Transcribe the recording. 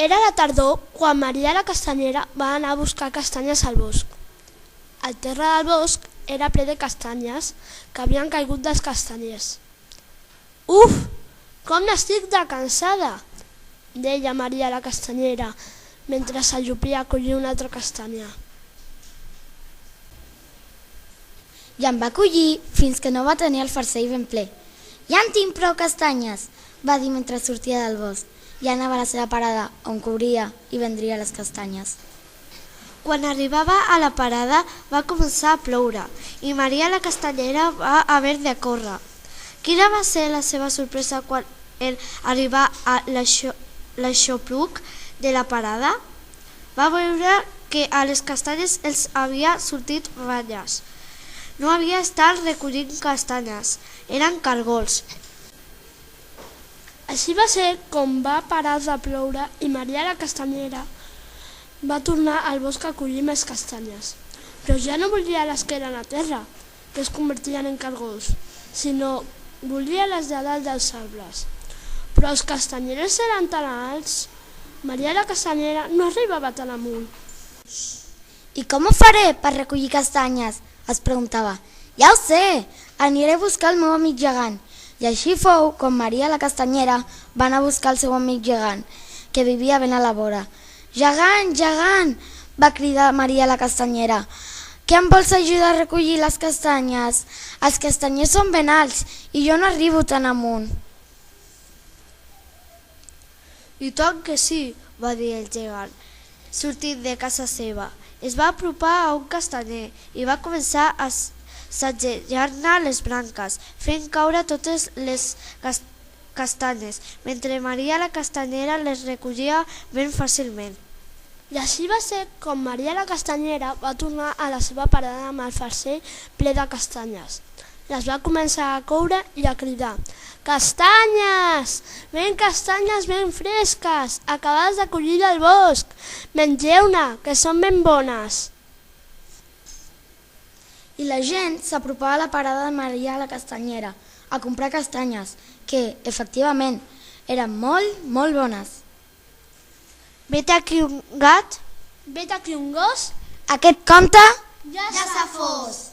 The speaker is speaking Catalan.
Era la tardor quan Maria la castanyera va anar a buscar castanyes al bosc. El terra del bosc era ple de castanyes que havien caigut dels castanyers. «Uf, com n'estic de cansada!», deia Maria la castanyera mentre s'ajupia a collir una altra castanya. I em va collir fins que no va tenir el farcell ben ple. «Ja en tinc prou castanyes», va dir mentre sortia del bosc. Ja anava a la seva parada, on cobria i vendria les castanyes. Quan arribava a la parada va començar a ploure i Maria la castanyera va haver de córrer. Quina va ser la seva sorpresa quan arribà a l'aixopluc de la parada? Va veure que a les castanyes els havia sortit ratlles. No havia estat recollint castanyes, eren cargols. Així va ser com va parar de ploure i Maria la castanyera va tornar al bosc a collir més castanyes. Però ja no volia les que eren a terra, que es convertien en cargols, sinó volia les de dalt dels arbres. Però els castanyers eren tan alts, Maria la castanyera no arribava tan amunt. «I com ho faré per recollir castanyes?», es preguntava. «Ja ho sé, aniré a buscar el meu amic gegant». I així fou com Maria la castanyera va anar a buscar el seu amic gegant, que vivia ben a la vora. «Gegant, gegant!», va cridar Maria la castanyera. «Que em vols ajudar a recollir les castanyes? Els castanyers són ben alts i jo no arribo tan amunt». «I tant que sí», va dir el gegant, sortint de casa seva. Es va apropar a un castanyer i va començar a segellar-ne les branques, fent caure totes les castanyes, mentre Maria la castanyera les recollia ben fàcilment. I així va ser com Maria la castanyera va tornar a la seva parada amb el farcell ple de castanyes. Les va començar a coure i a cridar: «Castanyes! Castanyes ben fresques, acabades de collir del bosc! Mengeu-ne, que són ben bones!» I la gent s'apropava a la parada de Maria la castanyera a comprar castanyes, que, efectivament, eren molt, molt bones. «Vet aquí un gat, vet aquí un gos, Aquest conte ja s'ha fos!»